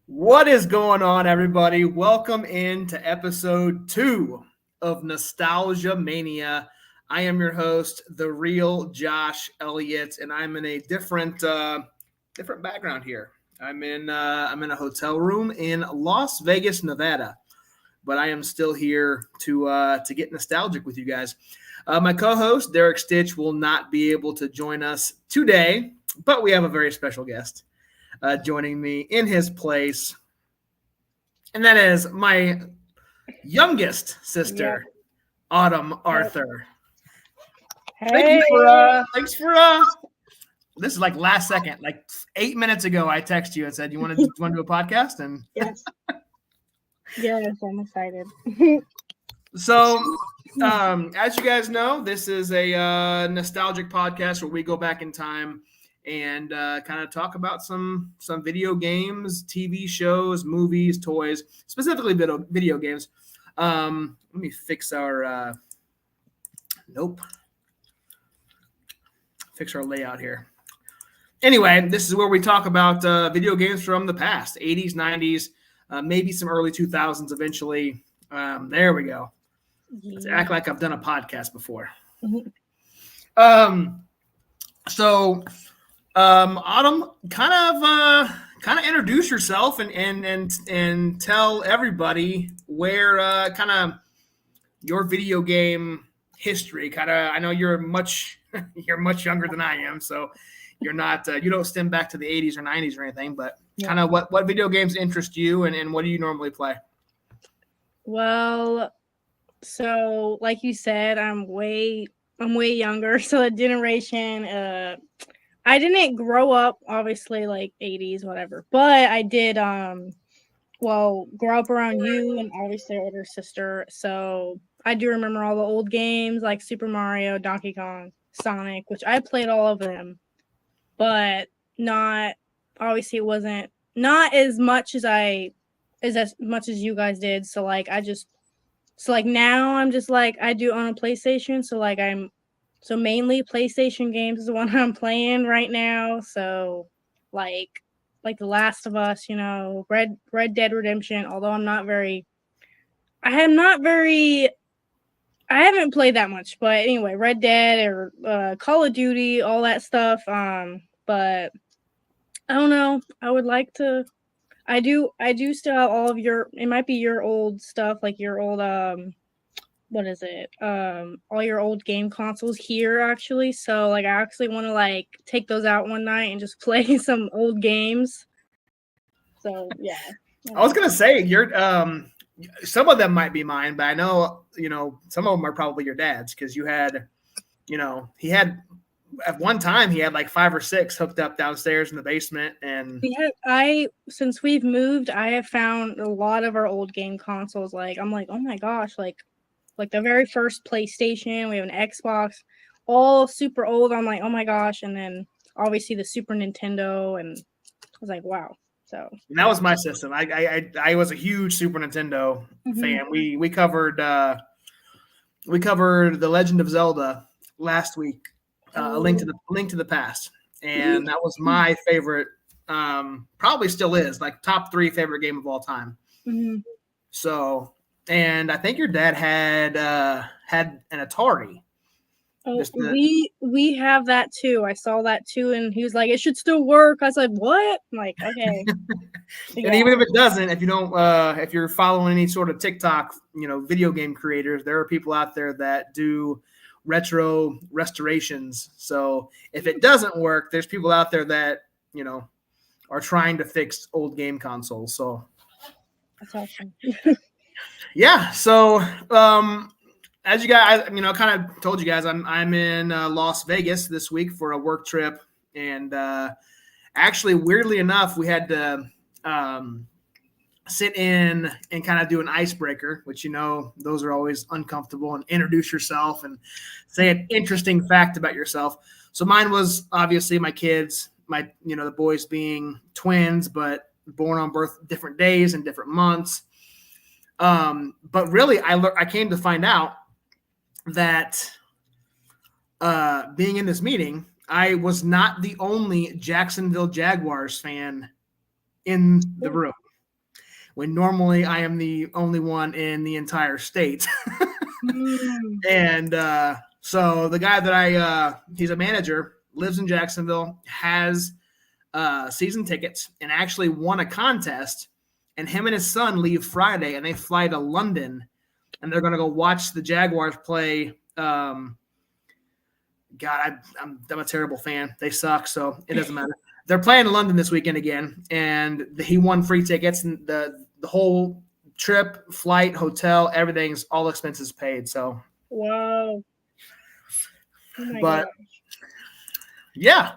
What is going on, everybody? Welcome into episode 2 of Nostalgia Mania. I am your host, the real Josh Elliott, and I'm in a different background here. I'm in a hotel room in Las Vegas, Nevada, but I am still here to get nostalgic with you guys. My co-host Derek Stitch will not be able to join us today, but we have a very special guest joining me in his place, and that is my youngest sister, Autumn Arthur. Hey. Thanks for this is like last second, like 8 minutes ago. I texted you and said, "You want to do a podcast?" And yes, I'm excited. So, as you guys know, this is a nostalgic podcast where we go back in time and kind of talk about some video games, TV shows, movies, toys, specifically video games. Let me fix our fix our layout here. Anyway, this is where we talk about video games from the past, 80s, 90s, maybe some early 2000s eventually. There we go. Let's act like I've done a podcast before. Autumn, kind of introduce yourself and tell everybody where kind of your video game history. I know you're much younger than I am, so you're not you don't stem back to the 80s or 90s or anything, but kind of what video games interest you and what do you normally play? Well, so like you said, I'm way younger, so the generation I didn't grow up obviously like 80s whatever, but I did grow up around you and obviously older sister, so I do remember all the old games like Super Mario, Donkey Kong, Sonic, which I played all of them, but not obviously it wasn't not as much as much as you guys did. So like now I'm just like I do own a PlayStation, so like so mainly PlayStation games is the one I'm playing right now. So like The Last of Us, Red Dead Redemption, although I haven't played that much, but anyway, Red Dead or Call of Duty, all that stuff. But I don't know. I would like to. I do still have all of your. It might be your old stuff, like your old what is it? All your old game consoles here actually. So like, I actually want to like take those out one night and just play some old games. So yeah. I was gonna say some of them might be mine, but I know some of them are probably your dad's because you had he had at one time he had like 5 or 6 hooked up downstairs in the basement, and since we've moved, I have found a lot of our old game consoles. Like I'm like, oh my gosh, like the very first PlayStation, we have an Xbox, all super old. I'm like, oh my gosh, and then obviously the Super Nintendo, and I was like, wow. So and that was my system. I was a huge Super Nintendo fan. We covered The Legend of Zelda last week, a link to the past, and that was my favorite. Probably still is like top 3 favorite game of all time. So, and I think your dad had an Atari. Oh, we have that too. I saw that too, and he was like, "It should still work." I said, "What?" I'm like, okay. And even if it doesn't, if you don't, if you're following any sort of TikTok, video game creators, there are people out there that do retro restorations. So if it doesn't work, there's people out there that are trying to fix old game consoles. So that's awesome. Yeah. So as you guys, kind of told you guys, I'm in Las Vegas this week for a work trip, and actually, weirdly enough, we had to sit in and kind of do an icebreaker, which those are always uncomfortable, and introduce yourself and say an interesting fact about yourself. So mine was obviously my kids, the boys being twins, but born on different days and different months. But really, I came to find out that being in this meeting, I was not the only Jacksonville Jaguars fan in the room, when normally I am the only one in the entire state. And so the guy that he's a manager, lives in Jacksonville, has season tickets, and actually won a contest. And him and his son leave Friday, and they fly to London, and they're going to go watch the Jaguars play. God, I'm a terrible fan. They suck, so it doesn't matter. They're playing in London this weekend again, and he won free tickets, and the whole trip, flight, hotel, everything's all expenses paid. So wow. Oh gosh. Yeah.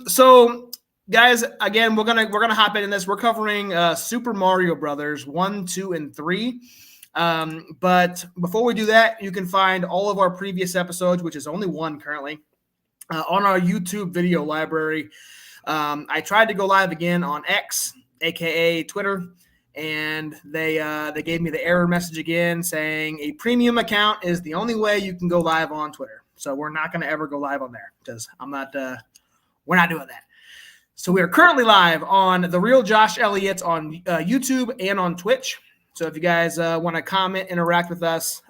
So guys, again, we're gonna hop into this. We're covering Super Mario Brothers 1, 2, and 3. But before we do that, you can find all of our previous episodes, which is only one currently, on our YouTube video library. I tried to go live again on X, aka Twitter, and they gave me the error message again saying a premium account is the only way you can go live on Twitter. So we're not going to ever go live on there because we're not doing that. So we are currently live on The Real Josh Elliott on YouTube and on Twitch. So if you guys want to comment, interact with us,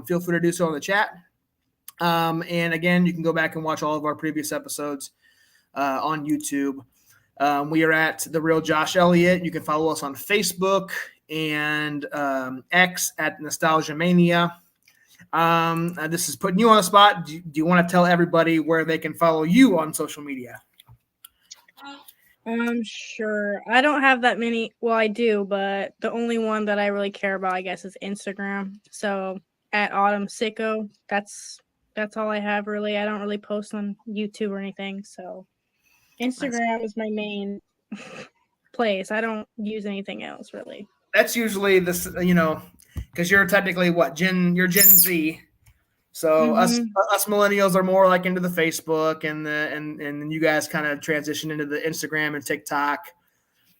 feel free to do so in the chat. And again, you can go back and watch all of our previous episodes on YouTube. We are at The Real Josh Elliott. You can follow us on Facebook and X at Nostalgia Mania. This is putting you on the spot. Do you want to tell everybody where they can follow you on social media? Sure. I don't have that many. Well, I do, but the only one that I really care about, I guess, is Instagram. So at Autumn Sicko, that's all I have really. I don't really post on YouTube or anything. So Instagram is my main place. I don't use anything else really. That's usually this, because you're technically what, you're Gen Z. So us Mm-hmm. us millennials are more like into the Facebook, and then you guys kind of transition into the Instagram and TikTok.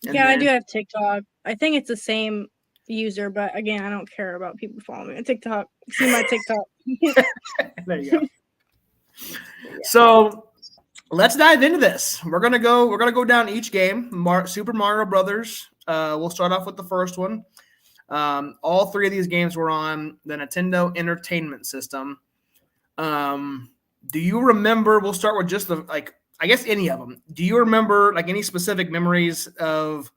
And Yeah, I then do have TikTok. I think it's the same user, but again, I don't care about people following me on TikTok. See my TikTok. there you go. Yeah. So let's dive into this. We're gonna go down each game. Super Mario Brothers. We'll start off with the first one. All three of these games were on the Nintendo Entertainment System. Do you remember? We'll start with just I guess any of them. Do you remember like any specific memories of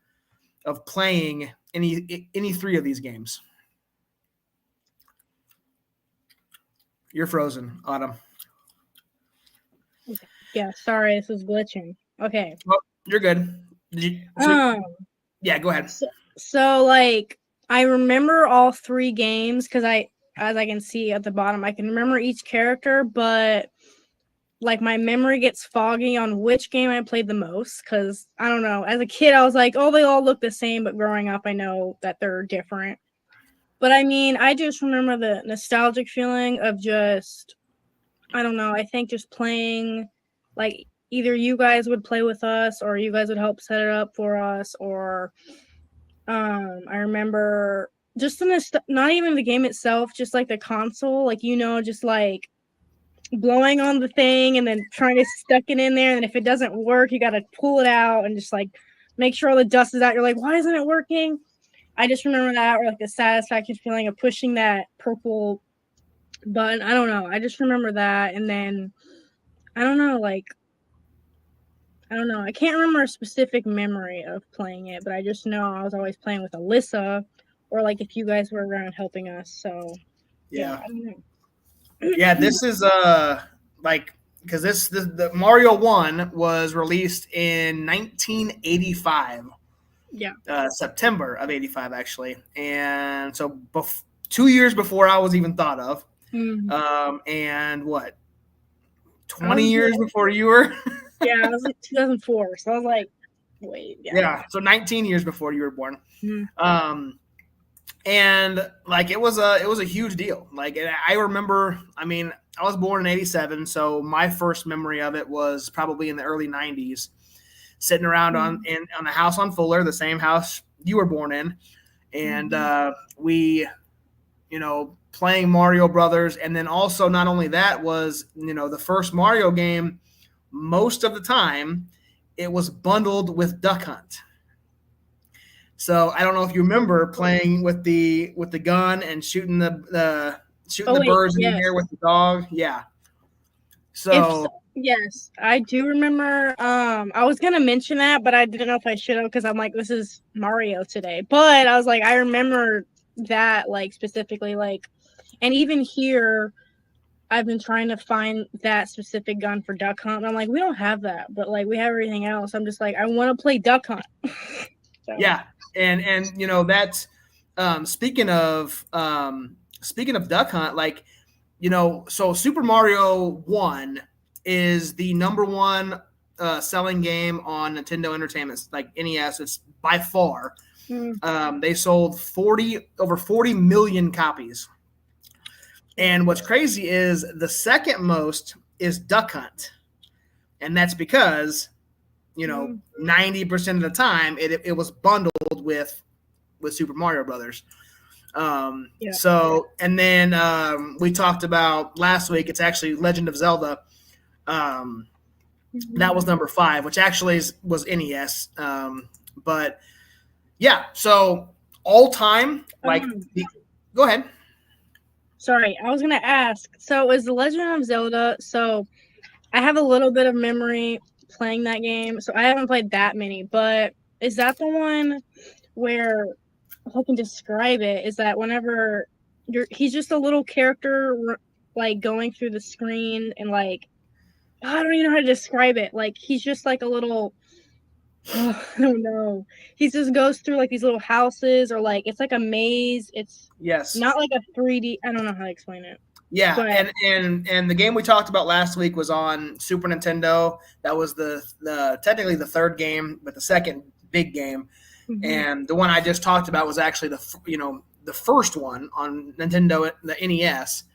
playing any three of these games? You're frozen, Autumn. Yeah, sorry, this was glitching. Okay. Oh, you're good. Um, Yeah, go ahead. so like I remember all three games because as I can see at the bottom, I can remember each character, but like my memory gets foggy on which game I played the most because I don't know. As a kid, I was like, oh, they all look the same, but growing up, I know that they're different. But I mean, I just remember the nostalgic feeling of just, I don't know, I think just playing, like, either you guys would play with us or you guys would help set it up for us, or I remember just not even the game itself, just like the console, like, just like blowing on the thing and then trying to stuck it in there, and if it doesn't work, you got to pull it out and just like make sure all the dust is out. You're like, why isn't it working? I just remember that, or like the satisfaction feeling of pushing that purple button. I don't know. I just remember that, and then I don't know, like I don't know. I can't remember a specific memory of playing it, but I just know I was always playing with Alyssa, or like if you guys were around helping us. So yeah, Yeah. I don't know. Yeah, this is like because the Mario 1 was released in 1985. Yeah. September of 85 actually. And so 2 years before I was even thought of. And what? 20 years before you were? Yeah, I was like 2004. So I was like, wait, yeah. Yeah, so 19 years before you were born. Mm-hmm. And like it was a huge deal. Like I remember, I mean, I was born in 87, so my first memory of it was probably in the early 90s, sitting around on the house on Fuller, the same house you were born in, and we, playing Mario Brothers, and then also not only that was the first Mario game. Most of the time, it was bundled with Duck Hunt. So I don't know if you remember playing with the gun and shooting the birds in the air with the dog. Yeah. So yes, I do remember. I was gonna mention that, but I didn't know if I should have because I'm like, this is Mario today. But I was like, I remember that like specifically, like, and even here, I've been trying to find that specific gun for Duck Hunt. And I'm like, we don't have that, but like we have everything else. I'm just like, I want to play Duck Hunt. So. Yeah, and that's speaking of Duck Hunt, like so Super Mario 1 is the number one selling game on Nintendo Entertainment, like NES. It's by far. They sold over 40 million copies. And what's crazy is the second most is Duck Hunt, and that's because 90% of the time it was bundled with Super Mario Brothers. So, and then we talked about last week, it's actually Legend of Zelda. That was number 5, which actually was NES. But yeah, so all time, like, go ahead. Sorry, I was going to ask. So it was The Legend of Zelda. So I have a little bit of memory playing that game. So I haven't played that many, but is that the one where, if I can describe it, is that whenever he's just a little character like going through the screen and like, I don't even know how to describe it. Like he's just like a little, I don't know. He just goes through like these little houses, or like it's like a maze. It's not like a 3D. I don't know how to explain it. Yeah, and the game we talked about last week was on Super Nintendo. That was the technically the third game, but the second big game. And the one I just talked about was actually the first one on Nintendo, the NES.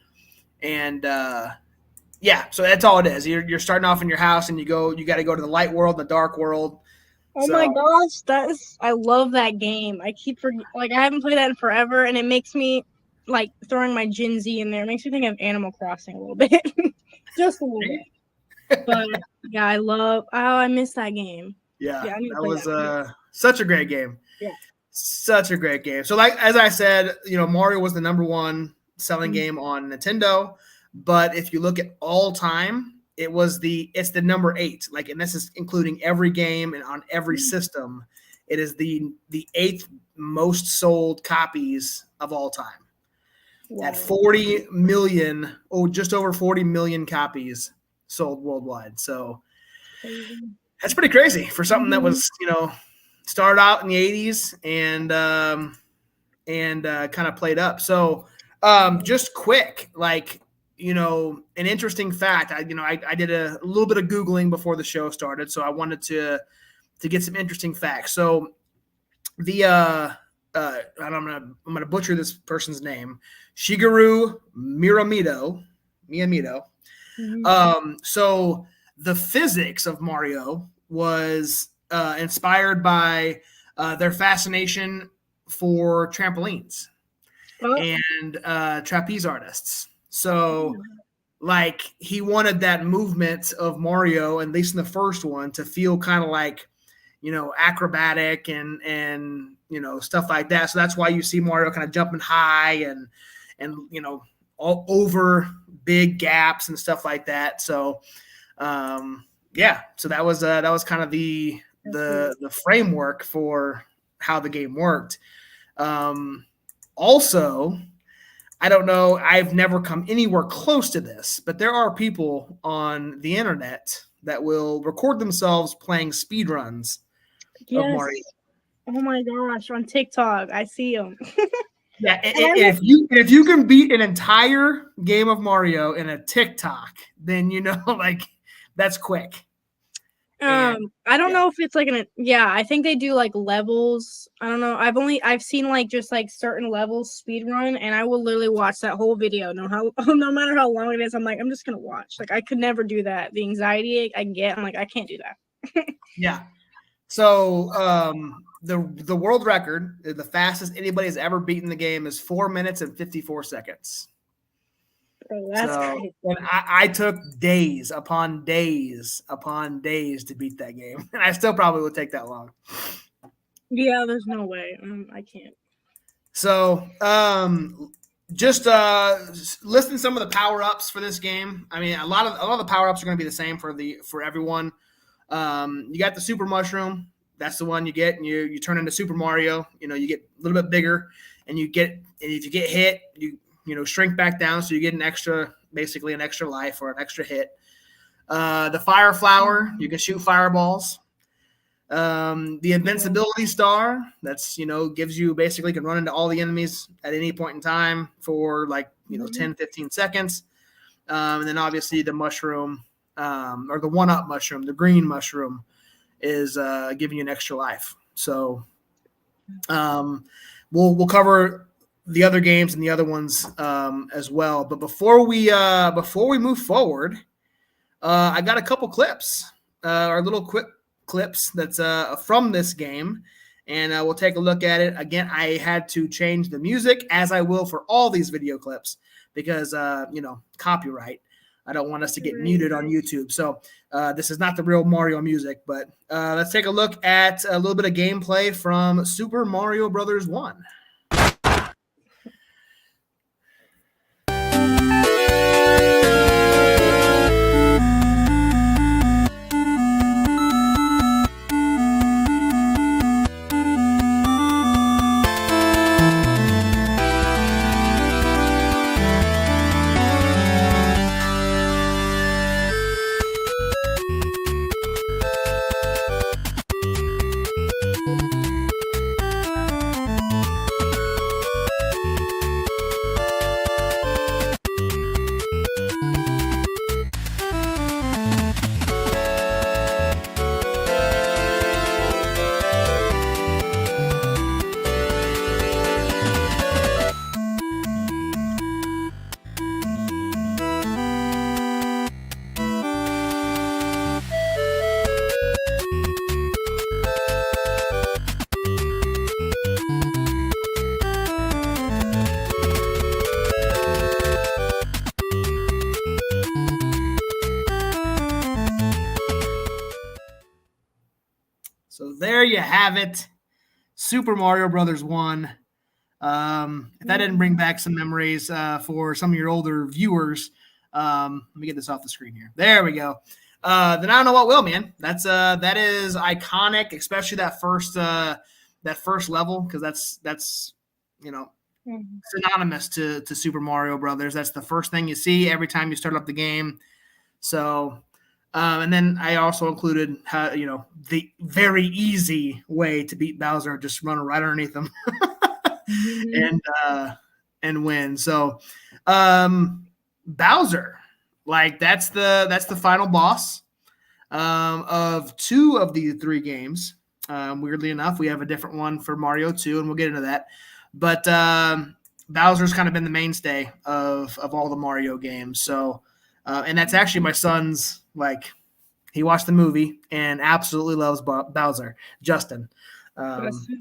And yeah, so that's all it is. You're starting off in your house, and you got to go to the light world, the dark world. Oh my So gosh, I love that game. I keep like I haven't played that in forever, and it makes me like throwing my Gen Z in there. It makes me think of Animal Crossing a little bit, just a little bit. But yeah, I miss that game. Yeah, I need to that play was that. such a great game. Yeah. Such a great game. So, like as I said, Mario was the number one selling game on Nintendo. But if you look at all time, it's the number 8. Like, and this is including every game and on every system. It is the 8th most sold copies of all time. Wow. At 40 million, just over 40 million copies sold worldwide. So that's pretty crazy for something that was, started out in the 80s and kind of played up. So just quick, like, an interesting fact. I did a little bit of Googling before the show started, so I wanted to get some interesting facts. So the I'm gonna butcher this person's name, Shigeru Miyamoto. So the physics of Mario was inspired by their fascination for trampolines and trapeze artists. So, like, he wanted that movement of Mario, at least in the first one, to feel kind of like, acrobatic and stuff like that. So that's why you see Mario kind of jumping high and all over big gaps and stuff like that. So, yeah, so that was kind of the framework for how the game worked. Also, I don't know, I've never come anywhere close to this, but there are people on the internet that will record themselves playing speed runs of Mario. Oh my gosh, on TikTok, I see them. Yeah, if you can beat an entire game of Mario in a TikTok, then like, that's quick. I don't know if it's like I think they do like levels. I don't know. I've seen like just like certain levels speed run, and I will literally watch that whole video. No matter how long it is, I'm like, I'm just gonna watch. Like, I could never do that. The anxiety I get, I'm like, I can't do that. Yeah. So the world record, the fastest anybody has ever beaten the game, is 4 minutes and 54 seconds. Oh, that's crazy. And I took days upon days to beat that game, and I still probably would take that long. Yeah, there's no way. I can't. So, just listing some of the power ups for this game. I mean, a lot of the power ups are going to be the same for everyone. You got the Super Mushroom. That's the one you get, and you turn into Super Mario. You get a little bit bigger, and if you get hit, you shrink back down, so you get basically an extra life or an extra hit. The Fire Flower, you can shoot fireballs. The Invincibility Star, that's gives you basically can run into all the enemies at any point in time for 10, 15 seconds. And then obviously the mushroom, or the 1-up mushroom, the green mushroom, is giving you an extra life. So we'll cover the other games and the other ones as well. But before we move forward, I got a couple clips, or little quick clips that's from this game, and we'll take a look at it. Again, I had to change the music, as I will for all these video clips, because copyright. I don't want us to get muted on YouTube. So this is not the real Mario music, but let's take a look at a little bit of gameplay from Super Mario Brothers 1. So there you have it. Super Mario Brothers 1. If that didn't bring back some memories for some of your older viewers, let me get this off the screen here. There we go. Then I don't know what will, man. That is iconic, especially that first level, because that's you know synonymous to Super Mario Brothers. That's the first thing you see every time you start up the game. So, and then I also included how the very easy way to beat Bowser, just run right underneath him and win. So, Bowser, like that's the final boss of 2 of the 3 games. Weirdly enough, we have a different one for Mario 2, and we'll get into that. But Bowser's kind of been the mainstay of all the Mario games. So, and that's actually my son's, like, he watched the movie and absolutely loves Bowser, Justin.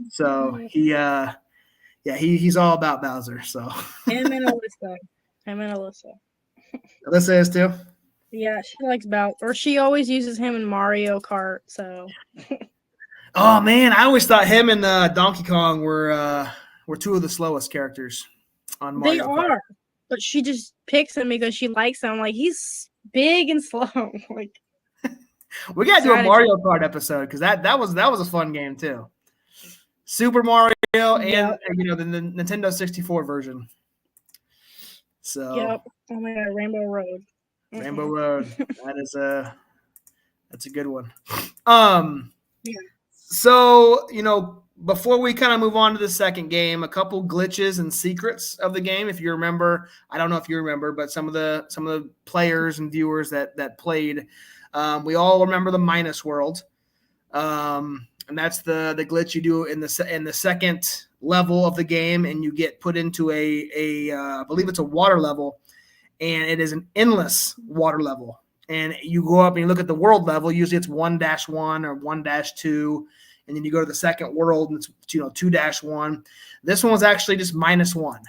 So he's all about Bowser. So him and Alyssa. Alyssa is too. Yeah, she likes Bowser, or she always uses him in Mario Kart. So. Oh man, I always thought him and Donkey Kong were 2 of the slowest characters on Mario Kart. They are, but she just picks him because she likes him. Like, he's big and slow. Like, we gotta do a Mario Kart episode because that was a fun game too. Super Mario and the Nintendo 64 version. So yep. Oh my god, Rainbow Road. Rainbow Road. That's a good one. Yeah. So, before we kind of move on to the second game, a couple glitches and secrets of the game. If you remember, I don't know if you remember, but some of the players and viewers that played, we all remember the minus world, and that's the glitch you do in the second level of the game, and you get put into I believe it's a water level, and it is an endless water level. And you go up and you look at the world level. Usually it's 1-1 or 1-2. And then you go to the second world and it's 2-1. This one was actually just -1.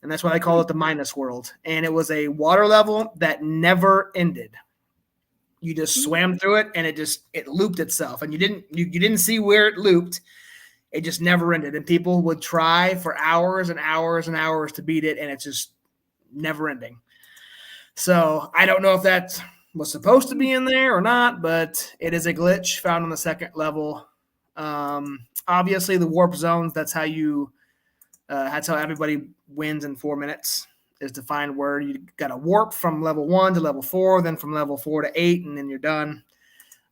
And that's why they call it the minus world. And it was a water level that never ended. You just swam through it and it looped itself. And you didn't see where it looped. It just never ended. And people would try for hours and hours and hours to beat it, and it's just never ending. So I don't know if that was supposed to be in there or not, but it is a glitch found on the second level. Obviously, the warp zones, that's how everybody wins in 4 minutes, is to find where you got to warp from level 1 to level 4, then from level 4 to 8, and then you're done.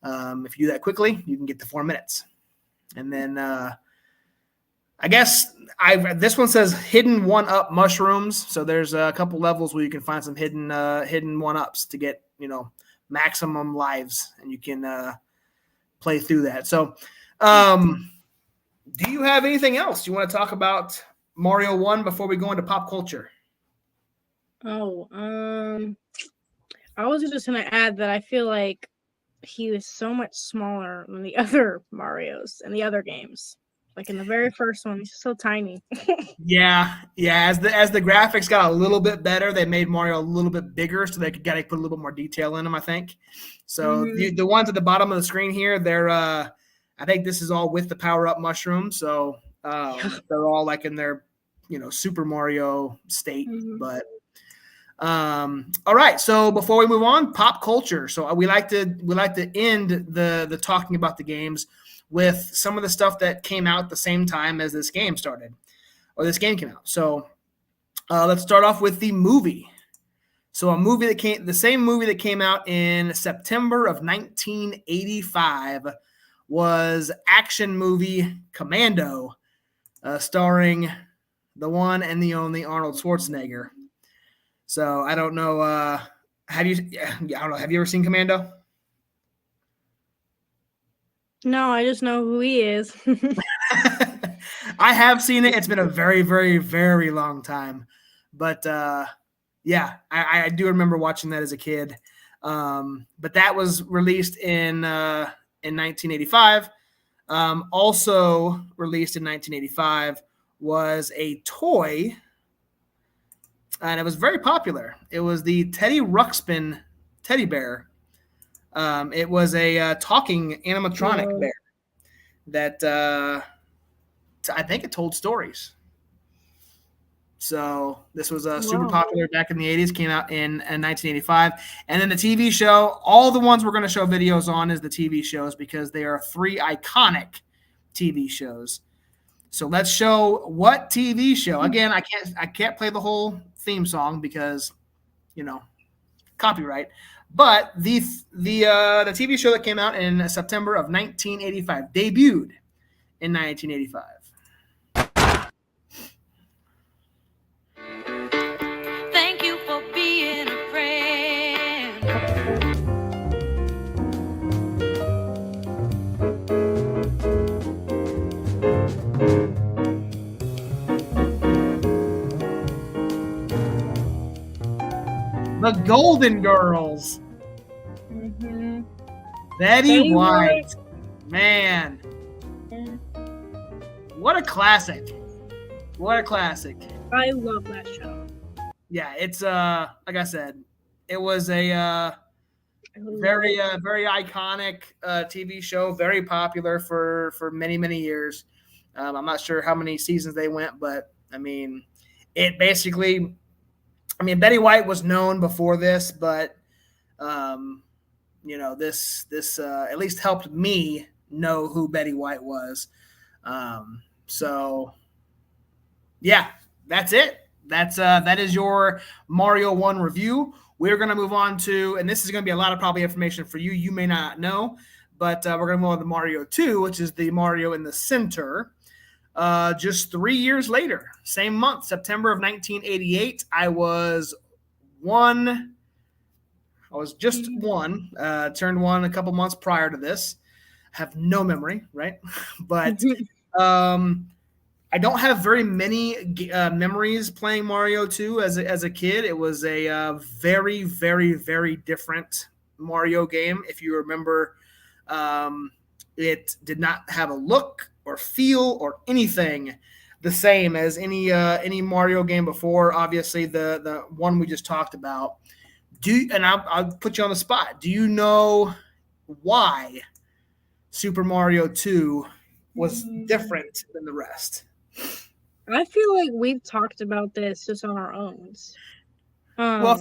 If you do that quickly, you can get to 4 minutes. And then I guess this one says hidden 1-up mushrooms. So there's a couple levels where you can find some hidden 1-ups to get, maximum lives, and you can play through that. So do you have anything else you want to talk about Mario 1 before we go into pop culture? Oh, I was just going to add that I feel like he was so much smaller than the other Marios and the other games. Like in the very first one, he's so tiny. Yeah. As the graphics got a little bit better, they made Mario a little bit bigger, so they could put a little bit more detail in him, I think. So the ones at the bottom of the screen here, they're I think this is all with the power-up mushroom. So they're all like in their Super Mario state. But all right. So before we move on, pop culture. So we like to end the talking about the games with some of the stuff that came out the same time as this game started, or this game came out. So let's start off with the movie. So the same movie that came out in September of 1985 was action movie Commando, starring the one and the only Arnold Schwarzenegger. So I don't know. Have you ever seen Commando? No, I just know who he is. I have seen it. It's been a very, very, very long time. But yeah, I do remember watching that as a kid. But that was released in 1985. Also released in 1985 was a toy, and it was very popular. It was the Teddy Ruxpin teddy bear. It was a talking animatronic bear. that I think it told stories. So this was super Wow. popular back in the 80s, came out in 1985. And then the TV show, all the ones we're going to show videos on is the TV shows because they are three iconic TV shows. So let's show what TV show. Again, I can't play the whole theme song because, copyright. But the TV show that came out in September of 1985 debuted in 1985. Thank you for being a friend. The Golden Girls. Mm-hmm. Betty White. Man. What a classic. What a classic. I love that show. Yeah, it's like I said, it was a very iconic TV show, very popular for many years. I'm not sure how many seasons they went, but I mean, it basically, Betty White was known before this, but this at least helped me know who Betty White was. So yeah, that's it. That is your Mario 1 review. We're going to move on to, and this is going to be a lot of probably information for you. You may not know, but we're going to move on to Mario 2, which is the Mario in the center. Just 3 years later, same month, September of 1988, I was just one, turned one a couple months prior to this. Have no memory, right? But I don't have very many memories playing Mario 2 as a kid. It was a very, very, very different Mario game. If you remember, it did not have a look or feel or anything the same as any Mario game before. Obviously, the one we just talked about. I'll put you on the spot. Do you know why Super Mario 2 was different than the rest? I feel like we've talked about this just on our own. Well,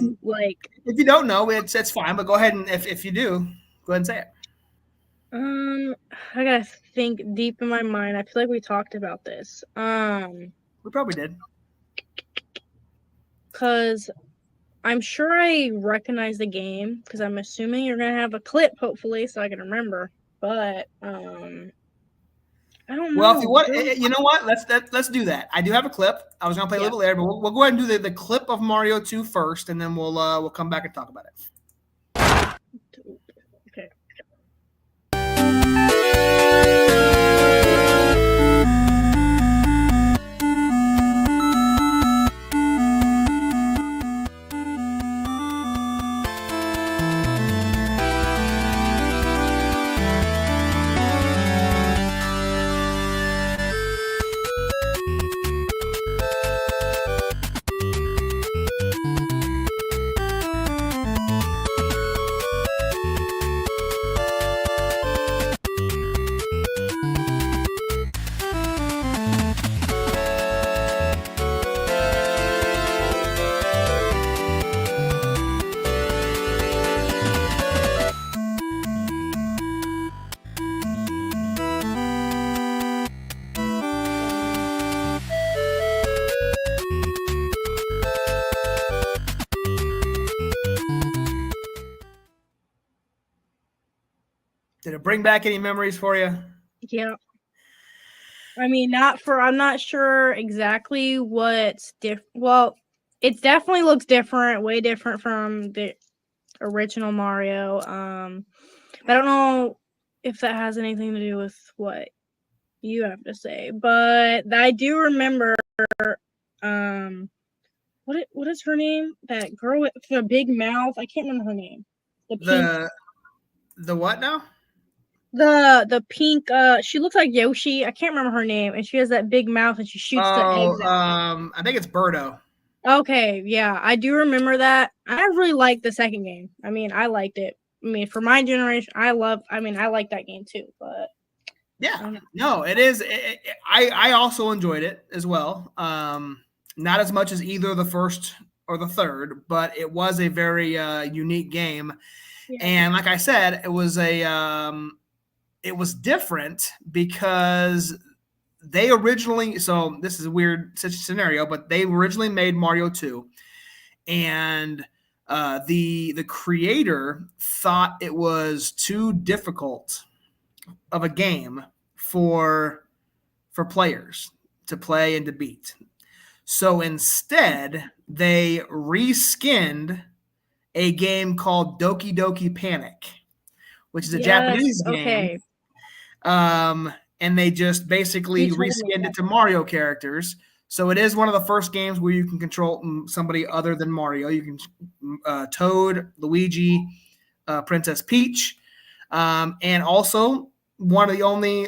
if you don't know, it's fine. But go ahead and if you do, go ahead and say it. I gotta think deep in my mind. I feel like we talked about this. We probably did. Because I'm sure I recognize the game. Because I'm assuming you're gonna have a clip, hopefully, so I can remember. But I don't know. Well, if you want, you know what? Let's do that. I do have a clip. I was gonna play a little later, but we'll go ahead and do the clip of Mario 2 first, and then we'll come back and talk about it. Okay. Did it bring back any memories for you? Yeah. I mean, I'm not sure exactly what's different. Well, it definitely looks different, way different from the original Mario. I don't know if that has anything to do with what you have to say, but I do remember, what is her name? That girl with the big mouth. I can't remember her name. The what now? The pink, she looks like Yoshi. I can't remember her name, and she has that big mouth, and she shoots the eggs out. I think it's Birdo. Okay, yeah, I do remember that. I really liked the second game. I mean, I liked it. I mean, for my generation, I like that game too. But Yeah, no, it is. I also enjoyed it as well. Not as much as either the first or the third, but it was a very unique game. Yeah. And like I said, it was different because they originally. So this is a weird scenario, but they originally made Mario 2, and the creator thought it was too difficult of a game for players to play and to beat. So instead, they reskinned a game called Doki Doki Panic, which is a Japanese game. Okay. And they just basically reskinned it to Mario characters. So it is one of the first games where you can control somebody other than Mario. You can Toad, Luigi, Princess Peach, and also one of the only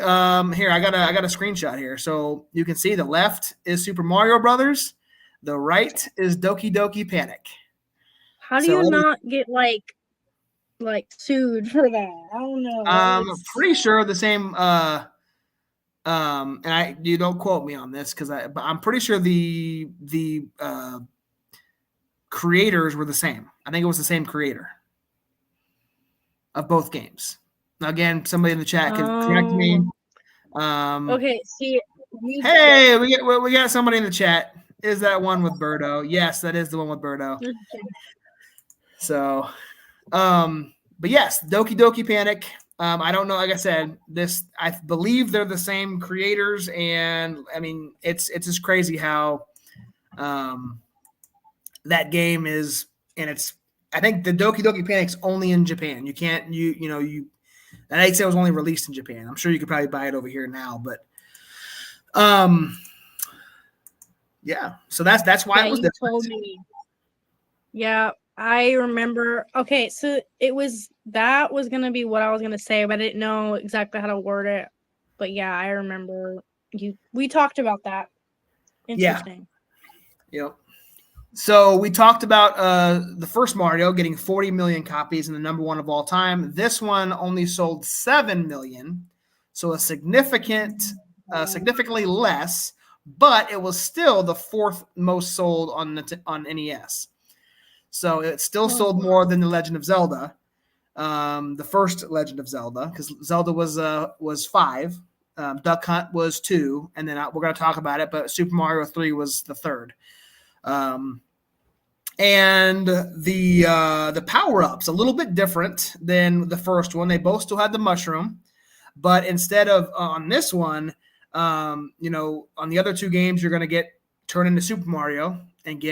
here I got a screenshot here, so you can see the left is Super Mario Brothers, the right is Doki Doki Panic. How do you not get like sued for that? I don't know. I'm pretty sure the same. And you don't quote me on this but I'm pretty sure the creators were the same. I think it was the same creator of both games. Now, again, somebody in the chat can correct me. Okay, see. Hey, we got somebody in the chat. Is that one with Birdo? Yes, that is the one with Birdo. So, but yes, Doki Doki Panic. I don't know. Like I said, I believe they're the same creators, and I mean, it's just crazy how that game is, and I think the Doki Doki Panic's only in Japan. You can't, and I'd say it was only released in Japan. I'm sure you could probably buy it over here now, but yeah. So that's why it was different. Told me. Yeah, I remember. Okay, so that was gonna be what I was gonna say, but I didn't know exactly how to word it. But yeah, I remember we talked about that. Interesting. Yeah. Yep. So we talked about the first Mario getting 40 million copies and the number one of all time. This one only sold 7 million, so significantly less, but it was still the fourth most sold on NES. So it still sold more than The Legend of Zelda, the first Legend of Zelda, because Zelda was 5, Duck Hunt was 2, and then we're going to talk about it, but Super Mario 3 was the third. And the power-ups, a little bit different than the first one. They both still had the mushroom, but instead of on this one, on the other two games, you're going to turn into Super Mario and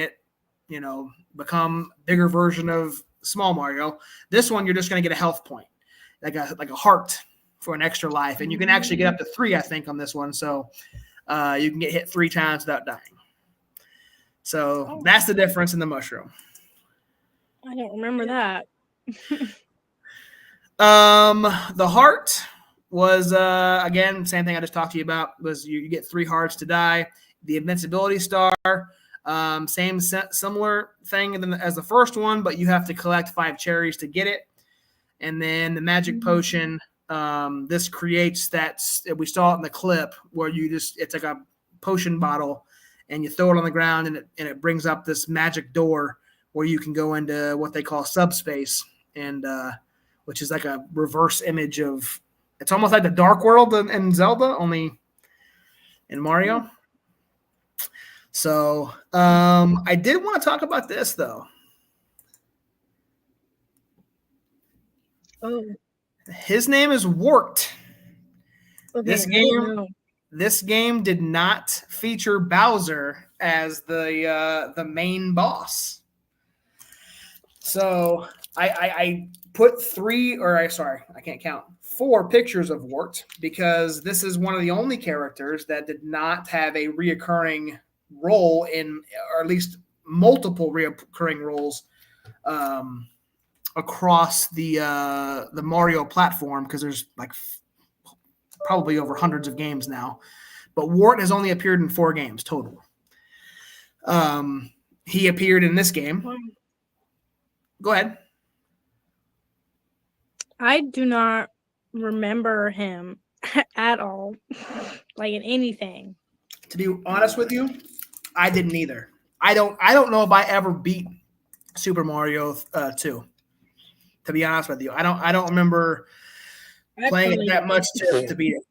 become bigger version of small Mario. This one, you're just going to get a health point, like a heart for an extra life, and you can actually get up to 3, I think, on this one. So you can get hit 3 times without dying. So that's the difference in the mushroom. I don't remember that. The heart was again, same thing I just talked to you about, was you get 3 hearts to die. The invincibility star, similar thing as the first one, but you have to collect 5 cherries to get it. And then the magic potion, this creates that, we saw it in the clip, where it's like a potion bottle, and you throw it on the ground, and it brings up this magic door where you can go into what they call subspace, and which is like a reverse image of, it's almost like the Dark World in Zelda, only in Mario. So I did want to talk about this, though. Oh. His name is Wart. Okay, This game did not feature Bowser as the main boss. So I put 4 pictures of Wart, because this is one of the only characters that did not have a reoccurring role or at least multiple reoccurring roles across the Mario platform, because there's like probably over hundreds of games now, but Wart has only appeared in 4 games total. He appeared in this game. Go ahead. I do not remember him. at all, like in anything. To be honest with you, I didn't either. I don't know if I ever beat Super Mario 2. To be honest with you, I don't remember playing it that much to beat it.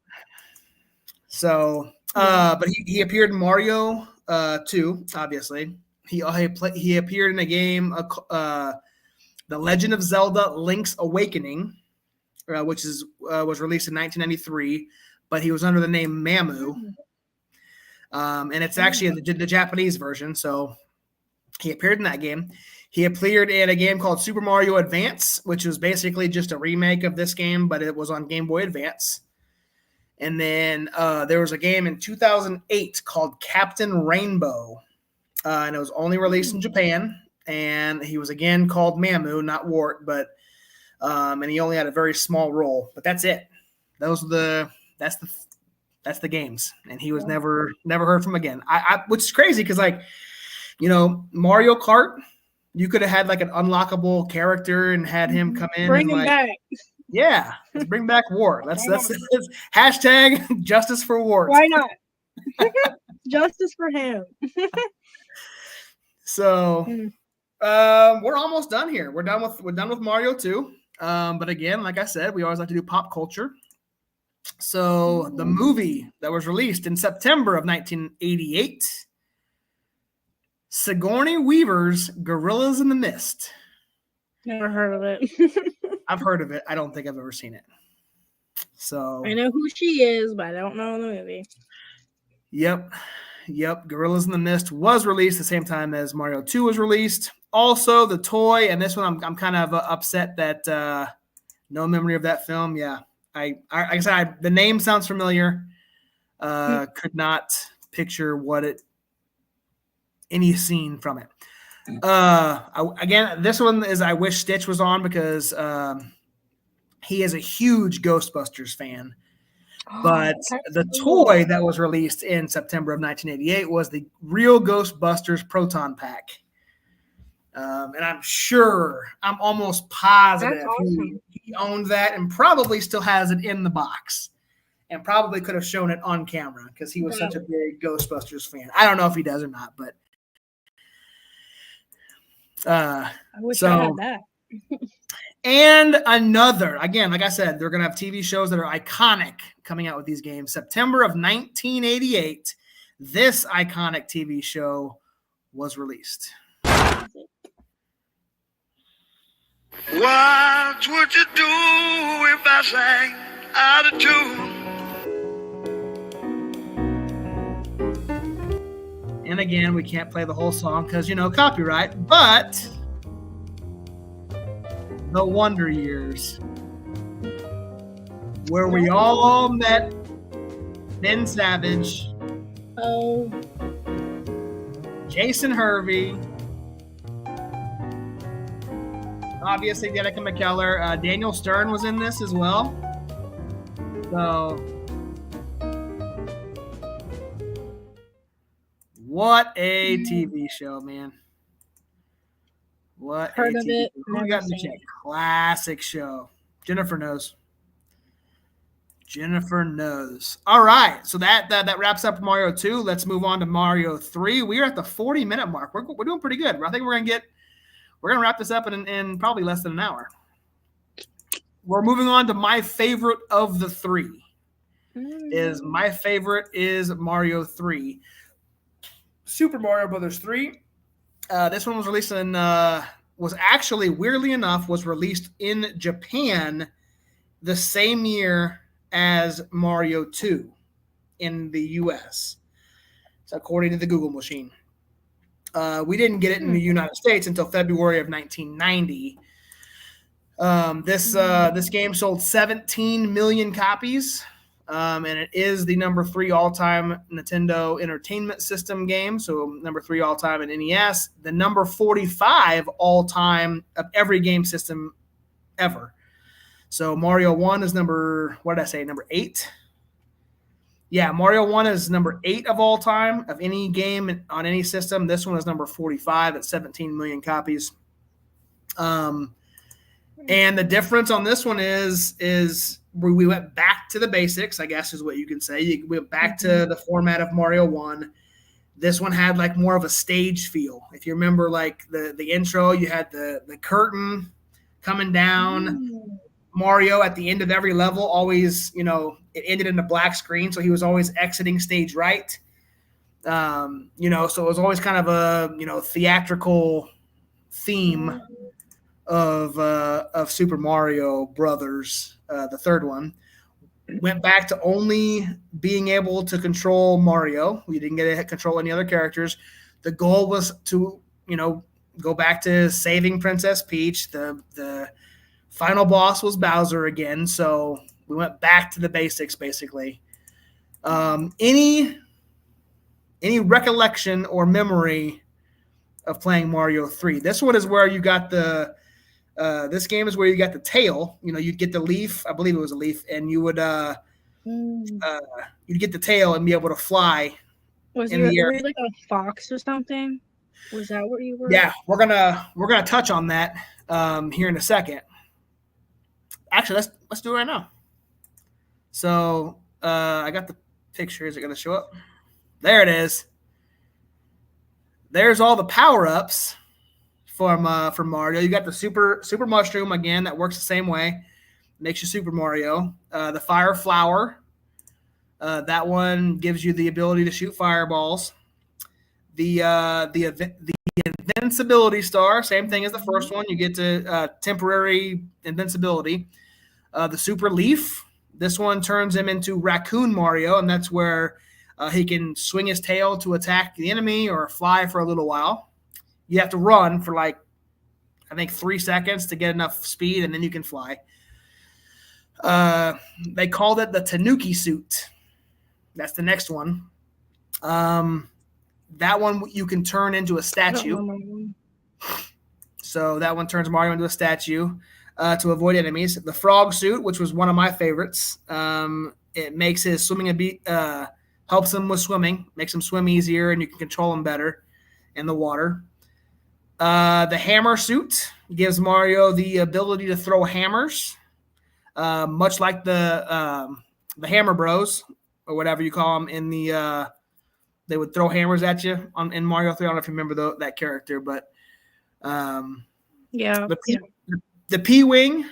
So, but he appeared in Mario 2, obviously. He appeared in a game, The Legend of Zelda: Link's Awakening, which was released in 1993, but he was under the name Mamu. And it's actually the Japanese version, so he appeared in that game. He appeared in a game called Super Mario Advance, which was basically just a remake of this game, but it was on Game Boy Advance. And then there was a game in 2008 called Captain Rainbow, and it was only released in Japan. And he was again called Mamu, not Wart, but and he only had a very small role. But that's it. That's the games, and he was never heard from again. Which is crazy because, like, Mario Kart, you could have had like an unlockable character and had him come in. Bring him back. Yeah, let's bring back Wart. That's hashtag justice for Wart. Why not? Justice for him. So we're almost done here. We're done with Mario 2. But again, like I said, we always like to do pop culture. So the movie that was released in September of 1988, Sigourney Weaver's Gorillas in the Mist. Never heard of it. I've heard of it. I don't think I've ever seen it. So I know who she is, but I don't know the movie. Yep. Gorillas in the Mist was released the same time as Mario 2 was released. Also, the toy, and this one I'm kind of upset that no memory of that film. Yeah, like I said, the name sounds familiar. Could not picture any scene from it. Again, this one is I wish Stitch was on because he is a huge Ghostbusters fan. But the toy that was released in September of 1988 was the real Ghostbusters Proton Pack. And I'm almost positive he owned that and probably still has it in the box and probably could have shown it on camera because he was such a big Ghostbusters fan. I don't know if he does or not, but I wish I had that. And another, again, like I said, they're going to have TV shows that are iconic coming out with these games. September of 1988, this iconic TV show was released. What would you do if I sang out of tune? And again, we can't play the whole song because, copyright, but The Wonder Years, where we all met Ben Savage, Jason Hervey, obviously Danica McKellar, Daniel Stern was in this as well. So, what a TV show, man. What heard of it? Who got me check? Classic show. Jennifer knows. All right, so that wraps up Mario 2. Let's move on to Mario 3. We are at the 40-minute mark. We're doing pretty good. I think we're gonna wrap this up in probably less than an hour. We're moving on to my favorite of the three. My favorite is Mario 3. Super Mario Brothers 3. This one was released weirdly enough, was released in Japan the same year as Mario 2 in the U.S. So according to the Google machine. We didn't get it in the United States until February of 1990. This game sold 17 million copies. And it is the number 3 all-time Nintendo Entertainment System game. So number 3 all-time in NES. The number 45 all-time of every game system ever. So Mario 1 is number 8? Yeah, Mario 1 is number 8 of all time of any game on any system. This one is number 45 at 17 million copies. And the difference on this one is we went back to the basics, I guess is what you can say. We went back to the format of Mario 1. This one had like more of a stage feel. If you remember like the intro, you had the curtain coming down. Mario at the end of every level always, it ended in a black screen, so he was always exiting stage right. So it was always kind of a theatrical theme of Super Mario Brothers, the third one. Went back to only being able to control Mario. We didn't get to control any other characters. The goal was to, go back to saving Princess Peach. The final boss was Bowser again, so we went back to the basics basically. Any recollection or memory of playing Mario 3? This one is where you got this game is where you got the tail. You'd get the leaf. I believe it was a leaf, and you would you'd get the tail and be able to fly in the air. Were you like a fox or something? Was that what you were? Yeah, we're gonna touch on that here in a second. Actually, let's do it right now. So I got the picture. Is it gonna show up? There it is. There's all the power ups from Mario. You got the super mushroom again that works the same way, makes you Super Mario. The fire flower, that one gives you the ability to shoot fireballs. The invincibility star, same thing as the first one. You get to temporary invincibility. The super leaf, this one turns him into Raccoon Mario, and that's where he can swing his tail to attack the enemy or fly for a little while. You have to run for I think 3 seconds to get enough speed, and then you can fly. They called it the Tanuki suit. That's the next one. That one you can turn into a statue. So that one turns Mario into a statue to avoid enemies. The frog suit, which was one of my favorites. It makes his swimming helps him with swimming, makes him swim easier, and you can control him better in the water. The hammer suit gives Mario the ability to throw hammers, much like the Hammer Bros or whatever you call them in the. They would throw hammers at you in Mario 3. I don't know if you remember that character, but yeah. The P-Wing,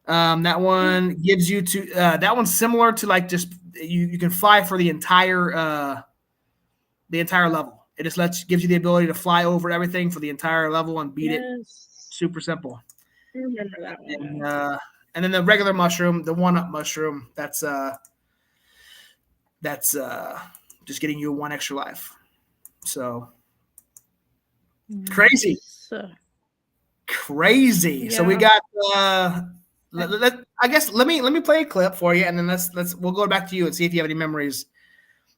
that one gives you to that one's similar to just you can fly for the entire level. It just gives you the ability to fly over everything for the entire level and beat it. Super simple. I remember that one. And then the regular mushroom, the 1-up mushroom, that's just getting you 1 extra life. So crazy. Yeah. So we got I guess let me play a clip for you, and then we'll go back to you and see if you have any memories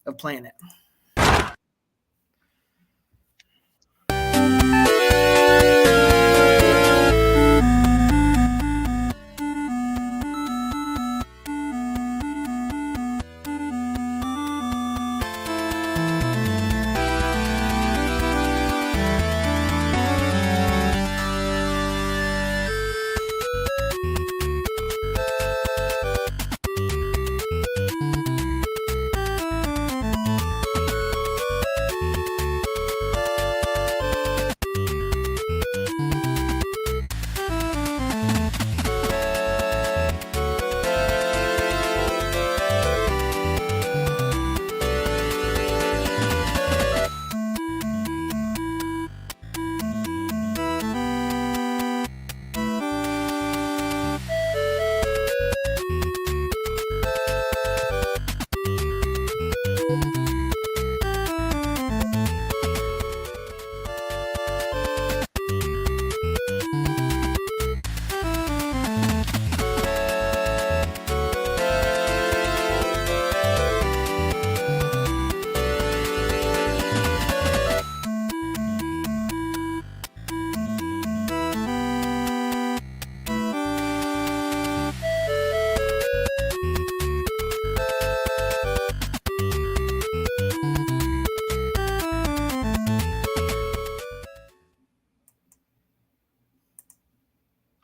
of playing it.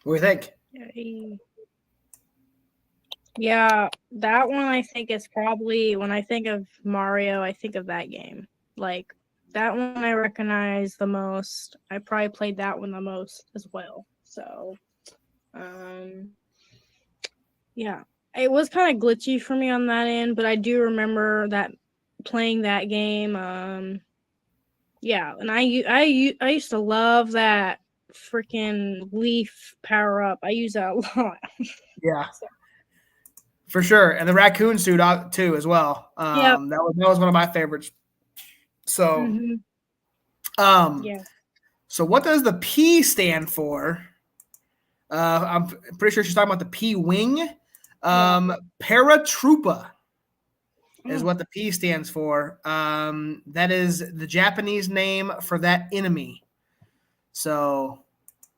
What do you think? Yeah, that one I think is probably when I think of Mario, I think of that game. Like that one I recognize the most. I probably played that one the most as well. So, um, yeah, it was kind of glitchy for me on that end, but I do remember that playing that game. Yeah, and I used to love that freaking leaf power up. I use that a lot. Yeah, for sure. And the raccoon suit too as well. Yep. That was one of my favorites. So, Mm-hmm. um, Yeah. so what does the P stand for? I'm pretty sure she's talking about the P wing. Paratroopa is what the P stands for. That is the Japanese name for that enemy. So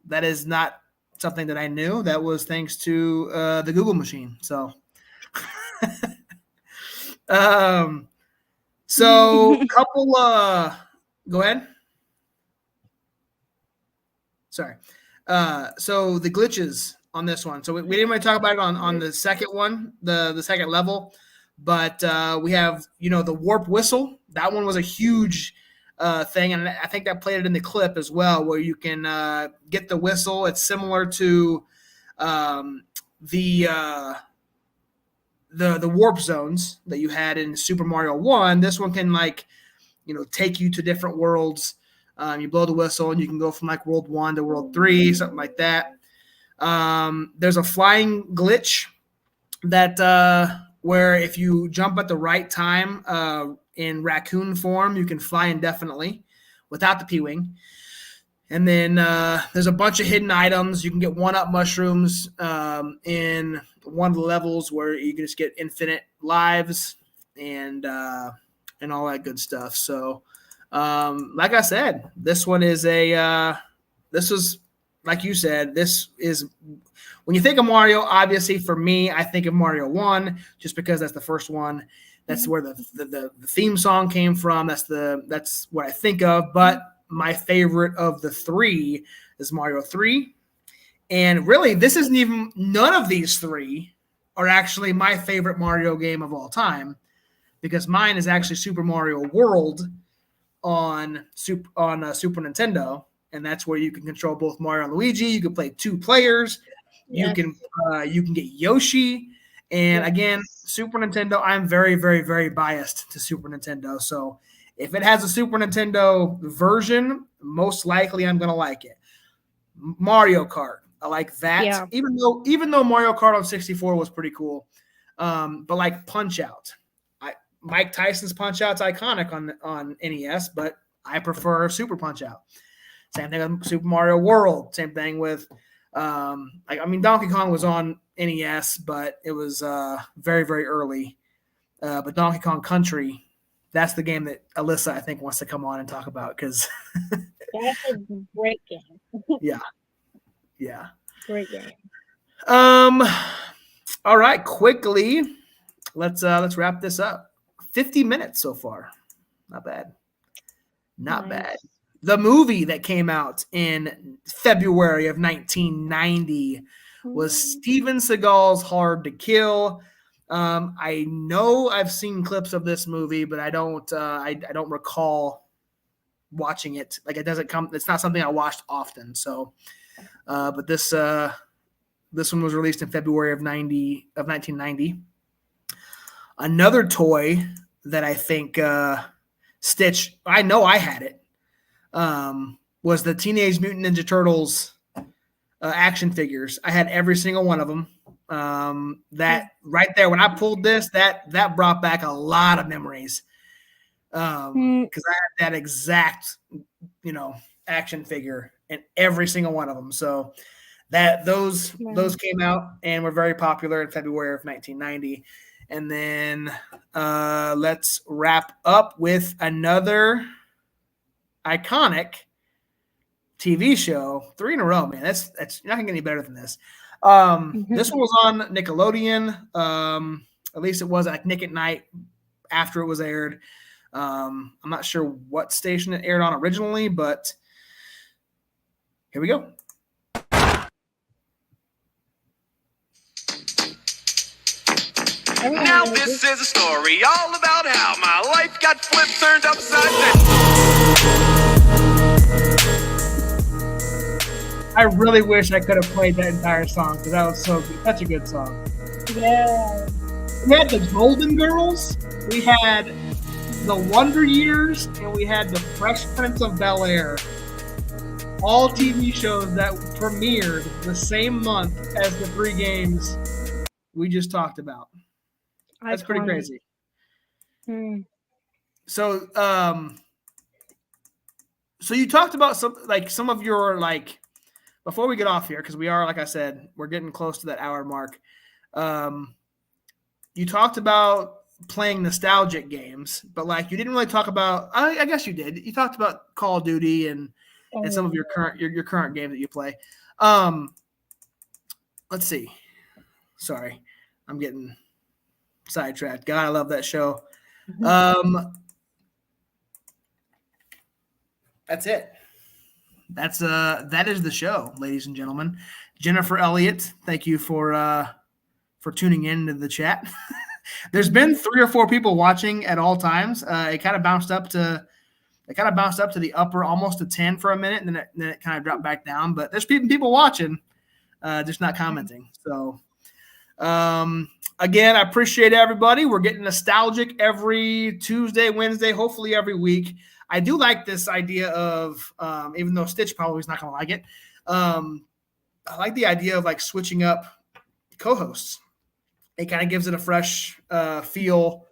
that is not something that I knew. That was thanks to the Google machine. So, couple. Go ahead. Sorry. So the glitches on this one. So we didn't really talk about it on the second one, the second level, but we have the warp whistle. That one was a huge thing, and I think that played it in the clip as well, where you can get the whistle. It's similar to the warp zones that you had in Super Mario 1. This one can take you to different worlds. You blow the whistle and you can go from like world 1 to world 3, something like that. There's a flying glitch that where if you jump at the right time in raccoon form, you can fly indefinitely without the P-wing. And then there's a bunch of hidden items. You can get one-up mushrooms in one of the levels where you can just get infinite lives and all that good stuff. So, like I said, this one is this was, like you said, this is, when you think of Mario, obviously for me, I think of Mario 1, just because that's the first one. That's where the theme song came from. That's what I think of. But my favorite of the three is Mario 3. And really, this isn't even, none of these three are actually my favorite Mario game of all time, because mine is actually Super Mario World on Super Nintendo, and that's where you can control both Mario and Luigi. You can play 2 players. Yes. You can get Yoshi. And again, Super Nintendo, I'm very, very, very biased to Super Nintendo. So if it has a Super Nintendo version, most likely I'm going to like it. Mario Kart, I like that. Yeah. Even though Mario Kart on 64 was pretty cool. But like Punch Out. Mike Tyson's Punch Out's iconic on NES, but I prefer Super Punch Out. Same thing with Super Mario World. Same thing with Donkey Kong was on NES, but it was very, very early. But Donkey Kong Country, that's the game that Alyssa, I think, wants to come on and talk about, because that's a great game. yeah. Great game. All right, quickly, let's wrap this up. 50 minutes so far. Not bad. Not bad. The movie that came out in February of 1990 was Steven Seagal's Hard to Kill. I know I've seen clips of this movie, but I don't recall watching it. Like, it doesn't come. It's not something I watched often. So, but this one was released in February of 1990. Another toy that I think Stitch, I know I had it, was the Teenage Mutant Ninja Turtles action figures. I had every single one of them. That right there, when I pulled this, that brought back a lot of memories, because I had that exact action figure in every single one of them. So those came out and were very popular in February of 1990. And then let's wrap up with another iconic TV show. 3 in a row, man. That's you're not gonna get any better than this. This one was on Nickelodeon. At least it was like Nick at Night after it was aired. I'm not sure what station it aired on originally, but here we go. Now this is a story all about how my life got flipped, turned upside down. I really wish I could have played that entire song because that was so good. Such a good song. Yeah. We had the Golden Girls, we had the Wonder Years, and we had the Fresh Prince of Bel-Air. All TV shows that premiered the same month as the 3 games we just talked about. That's pretty Iconic. crazy. So, so you talked about some of your before we get off here, because we are, like I said, we're getting close to that hour mark. You talked about playing nostalgic games, but you didn't really talk about. I guess you did. You talked about Call of Duty and some of your current games that you play. Let's see. Sorry, I'm getting sidetracked. God, I love that show. That's it. That is the show, ladies and gentlemen. Jennifer Elliott, thank you for tuning in to the chat. There's been 3 or 4 people watching at all times. It kind of bounced up to the upper, almost to 10 for a minute, and then it kind of dropped back down. But there's people watching, just not commenting. So, again, I appreciate everybody. We're getting nostalgic every Tuesday, Wednesday, hopefully every week. I do like this idea of, even though Stitch probably is not going to like it, I like the idea of switching up co-hosts. It kind of gives it a fresh feel.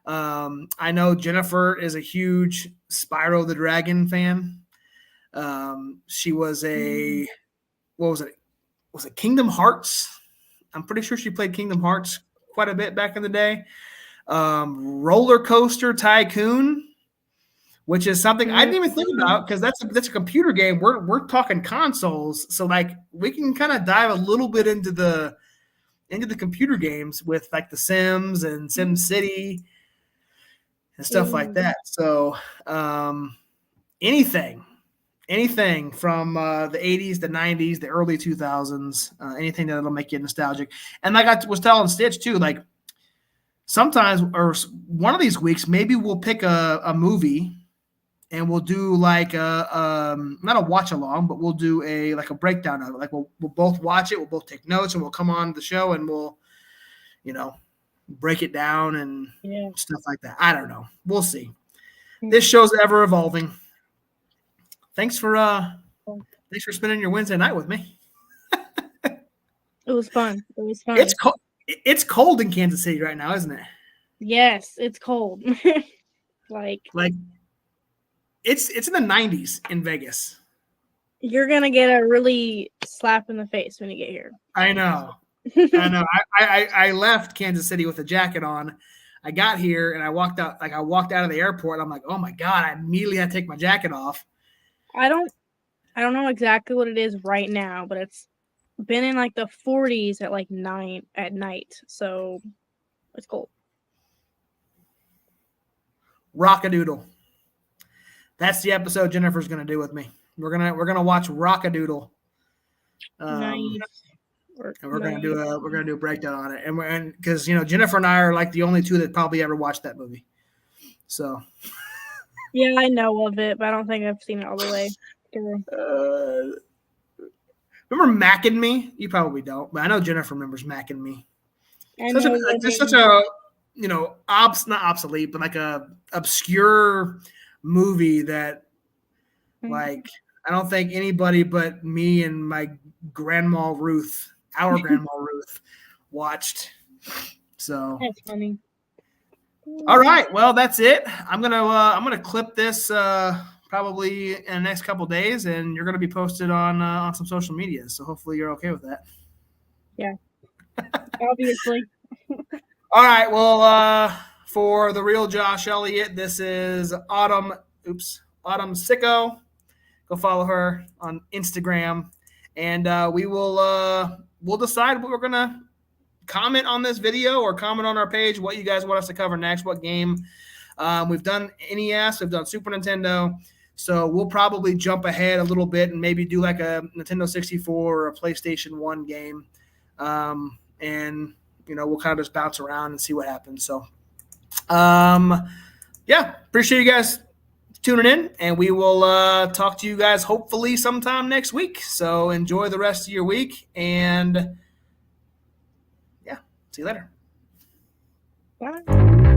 I know Jennifer is a huge Spyro the Dragon fan. She was what was it? Was it Kingdom Hearts? I'm pretty sure she played Kingdom Hearts quite a bit back in the day. Roller Coaster Tycoon, which is something I didn't even think about because that's a computer game. We're talking consoles, so we can kind of dive a little bit into the computer games with The Sims and Sim City and stuff like that. So anything from the 80s, the 90s, the early 2000s, anything that'll make you nostalgic. And like I was telling Stitch too, sometimes or one of these weeks, maybe we'll pick a movie and we'll do not a watch along, but we'll do a breakdown of it. We'll both watch it, we'll both take notes, and we'll come on the show and we'll, break it down and stuff like that. I don't know. We'll see. This show's ever evolving. Thanks for spending your Wednesday night with me. It was fun. It's cold. It's cold in Kansas City right now, isn't it? Yes, it's cold. It's in the 90s in Vegas. You're gonna get a really slap in the face when you get here. I know. I left Kansas City with a jacket on. I got here and I walked out. I walked out of the airport. I'm like, oh my God! I immediately had to take my jacket off. I don't know exactly what it is right now, but it's been in the 40s at 9 at night, so it's cold. Rockadoodle. That's the episode Jennifer's gonna do with me. We're gonna watch Rockadoodle. Nice. And we're gonna do a breakdown on it, and because Jennifer and I are the only two that probably ever watched that movie. So. Yeah, I know of it, but I don't think I've seen it all the way through. Remember Mac and Me? You probably don't, but I know Jennifer remembers Mac and Me. Such a not obsolete, but a obscure movie that I don't think anybody but me and my grandma Ruth, our grandma Ruth, watched. So that's funny. All right, well that's it. I'm gonna clip this probably in the next couple days, and you're gonna be posted on some social media. So hopefully you're okay with that. Yeah, obviously. All right, well for the real Josh Elliott, this is Autumn Sicko. Go follow her on Instagram, and we'll decide what we're gonna comment on this video or comment on our page what you guys want us to cover next, what game. We've done NES, we've done Super Nintendo, so we'll probably jump ahead a little bit and maybe do a Nintendo 64 or a PlayStation 1 game, and we'll kind of just bounce around and see what happens. So, yeah, appreciate you guys tuning in, and we will talk to you guys hopefully sometime next week. So enjoy the rest of your week, and yeah, see you later. Bye.